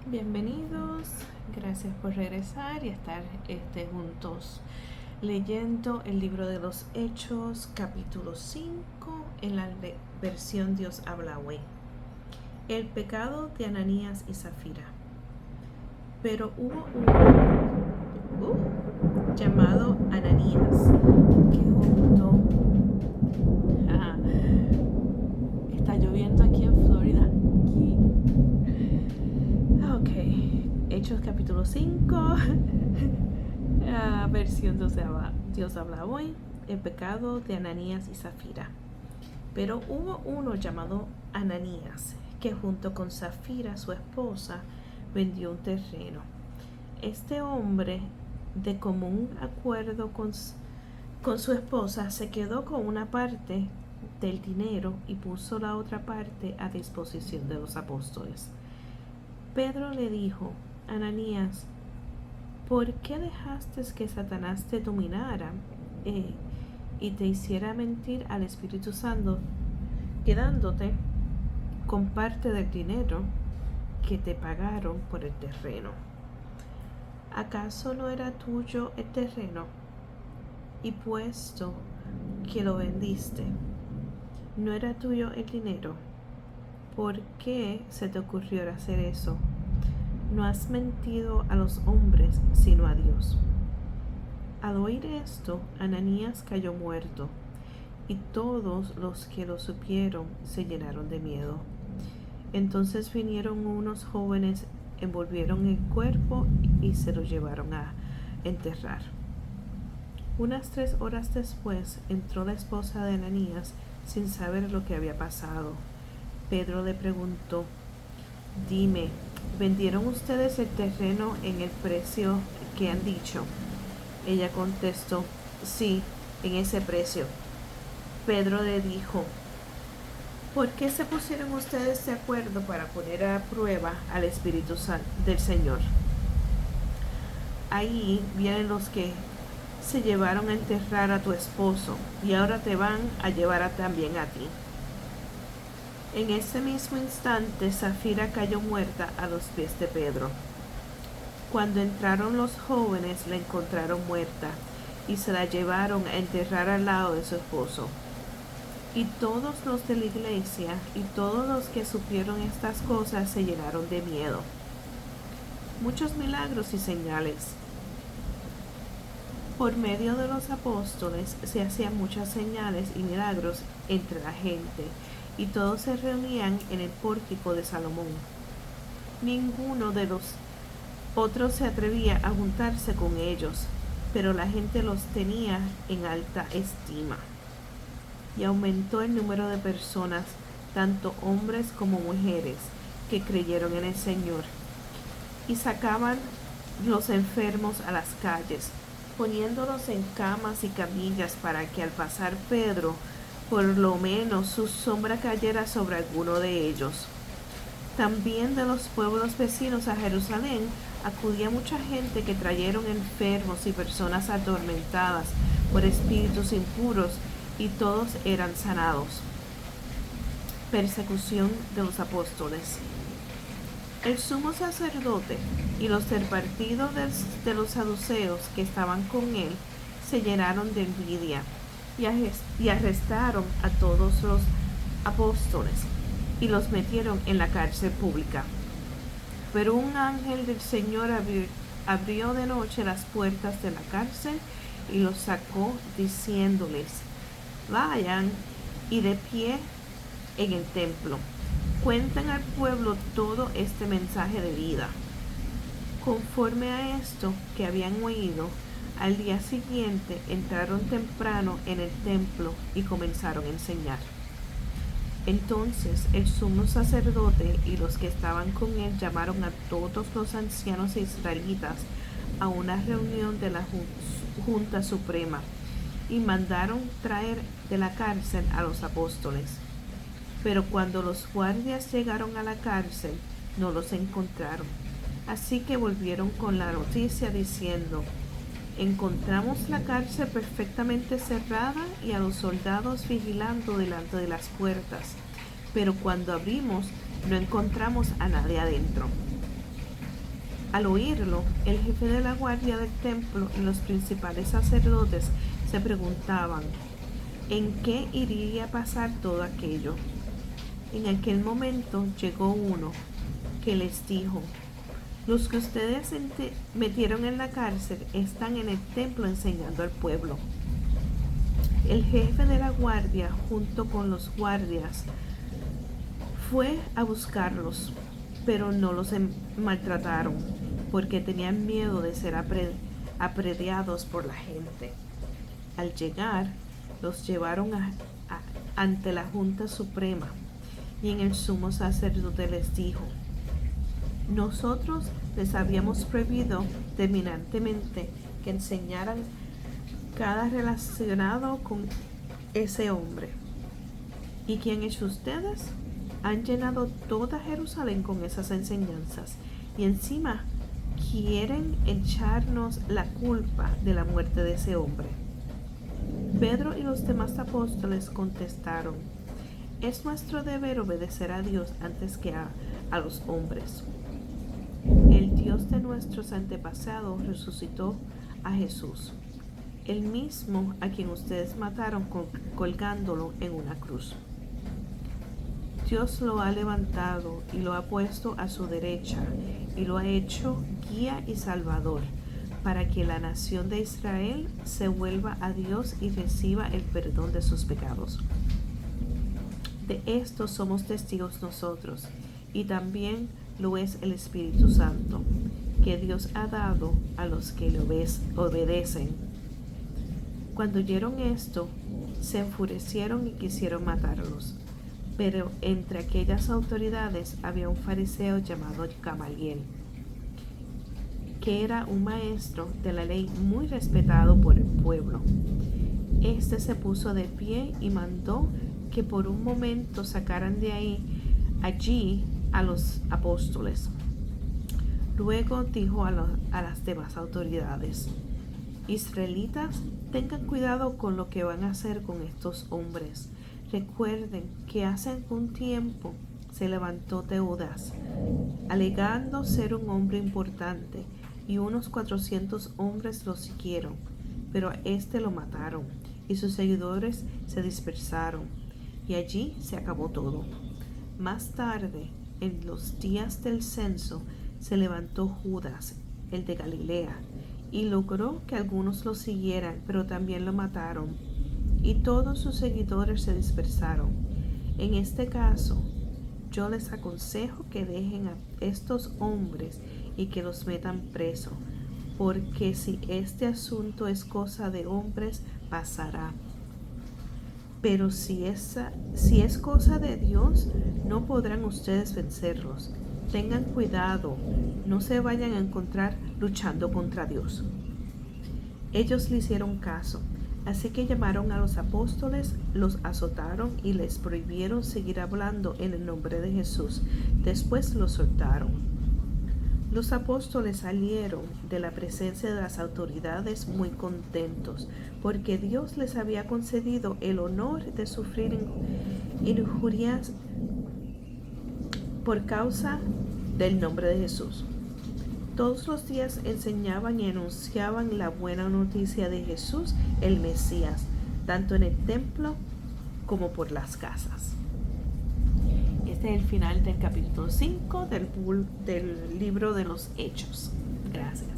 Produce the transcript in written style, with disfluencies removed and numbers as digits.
Bienvenidos, gracias por regresar y estar juntos leyendo el libro de los Hechos, capítulo 5, en la versión Dios habla hoy. El pecado de Ananías y Zafira. Pero hubo uno llamado Ananías que está lloviendo aquí en Florida. Hechos capítulo 5, versión Dios habla hoy, el pecado de Ananías y Zafira. Pero hubo uno llamado Ananías, que junto con Zafira, su esposa, vendió un terreno. Este hombre, de común acuerdo con su esposa, se quedó con una parte del dinero y puso la otra parte a disposición de los apóstoles. Pedro le dijo: Ananías, ¿por qué dejaste que Satanás te dominara y te hiciera mentir al Espíritu Santo, quedándote con parte del dinero que te pagaron por el terreno? ¿Acaso no era tuyo el terreno? Y puesto que lo vendiste, ¿no era tuyo el dinero? ¿Por qué se te ocurrió hacer eso? No has mentido a los hombres, sino a Dios. Al oír esto, Ananías cayó muerto, y todos los que lo supieron se llenaron de miedo. Entonces vinieron unos jóvenes, envolvieron el cuerpo y se lo llevaron a enterrar. Unas 3 horas después entró la esposa de Ananías sin saber lo que había pasado. Pedro le preguntó: Dime, ¿vendieron ustedes el terreno en el precio que han dicho? Ella contestó: Sí, en ese precio. Pedro le dijo: ¿por qué se pusieron ustedes de acuerdo para poner a prueba al Espíritu Santo del Señor? Ahí vienen los que se llevaron a enterrar a tu esposo y ahora te van a llevar también a ti. En ese mismo instante, Zafira cayó muerta a los pies de Pedro. Cuando entraron los jóvenes, la encontraron muerta y se la llevaron a enterrar al lado de su esposo. Y todos los de la iglesia y todos los que supieron estas cosas se llenaron de miedo. Muchos milagros y señales. Por medio de los apóstoles se hacían muchas señales y milagros entre la gente, y todos se reunían en el pórtico de Salomón. Ninguno de los otros se atrevía a juntarse con ellos, pero la gente los tenía en alta estima. Y aumentó el número de personas, tanto hombres como mujeres, que creyeron en el Señor. Y sacaban los enfermos a las calles, poniéndolos en camas y camillas para que al pasar Pedro, por lo menos su sombra cayera sobre alguno de ellos. También de los pueblos vecinos a Jerusalén acudía mucha gente que trajeron enfermos y personas atormentadas por espíritus impuros, y todos eran sanados. Persecución de los apóstoles. El sumo sacerdote y los del partido de los saduceos que estaban con él se llenaron de envidia y arrestaron a todos los apóstoles y los metieron en la cárcel pública. Pero un ángel del Señor abrió de noche las puertas de la cárcel y los sacó, diciéndoles: vayan y de pie en el templo, cuenten al pueblo todo este mensaje de vida. Conforme a esto que habían oído, al día siguiente entraron temprano en el templo y comenzaron a enseñar. Entonces el sumo sacerdote y los que estaban con él llamaron a todos los ancianos israelitas a una reunión de la Junta Suprema y mandaron traer de la cárcel a los apóstoles. Pero cuando los guardias llegaron a la cárcel, no los encontraron. Así que volvieron con la noticia diciendo: encontramos la cárcel perfectamente cerrada y a los soldados vigilando delante de las puertas, pero cuando abrimos no encontramos a nadie adentro. Al oírlo, el jefe de la guardia del templo y los principales sacerdotes se preguntaban en qué iría a pasar todo aquello. En aquel momento llegó uno que les dijo: los que ustedes metieron en la cárcel están en el templo enseñando al pueblo. El jefe de la guardia, junto con los guardias, fue a buscarlos, pero no los maltrataron, porque tenían miedo de ser aprediados por la gente. Al llegar, los llevaron ante la Junta Suprema, y en el sumo sacerdote les dijo: nosotros les habíamos prohibido terminantemente que enseñaran cada relacionado con ese hombre. ¿Y qué han hecho ustedes? Han llenado toda Jerusalén con esas enseñanzas, y encima quieren echarnos la culpa de la muerte de ese hombre. Pedro y los demás apóstoles contestaron: es nuestro deber obedecer a Dios antes que a los hombres. El Dios de nuestros antepasados resucitó a Jesús, el mismo a quien ustedes mataron colgándolo en una cruz. Dios lo ha levantado y lo ha puesto a su derecha y lo ha hecho guía y salvador, para que la nación de Israel se vuelva a Dios y reciba el perdón de sus pecados. De esto somos testigos nosotros, y también lo es el Espíritu Santo, que Dios ha dado a los que le obedecen. Cuando oyeron esto, se enfurecieron y quisieron matarlos. Pero entre aquellas autoridades había un fariseo llamado Gamaliel, que era un maestro de la ley muy respetado por el pueblo. Este se puso de pie y mandó que por un momento sacaran de allí a los apóstoles. Luego dijo a las demás autoridades: israelitas, tengan cuidado con lo que van a hacer con estos hombres. Recuerden que hace algún tiempo se levantó Teudas, alegando ser un hombre importante, y unos 400 hombres lo siguieron, pero a este lo mataron, y sus seguidores se dispersaron, y allí se acabó todo. Más tarde, en los días del censo, se levantó Judas, el de Galilea, y logró que algunos lo siguieran, pero también lo mataron, y todos sus seguidores se dispersaron. En este caso, yo les aconsejo que dejen a estos hombres y que los metan preso, porque si este asunto es cosa de hombres, pasará. Pero si es cosa de Dios, no podrán ustedes vencerlos. Tengan cuidado, no se vayan a encontrar luchando contra Dios. Ellos le hicieron caso, así que llamaron a los apóstoles, los azotaron y les prohibieron seguir hablando en el nombre de Jesús. Después los soltaron. Los apóstoles salieron de la presencia de las autoridades muy contentos, porque Dios les había concedido el honor de sufrir injurias por causa del nombre de Jesús. Todos los días enseñaban y anunciaban la buena noticia de Jesús, el Mesías, tanto en el templo como por las casas. Este es el final del capítulo 5 del libro de los Hechos. Gracias.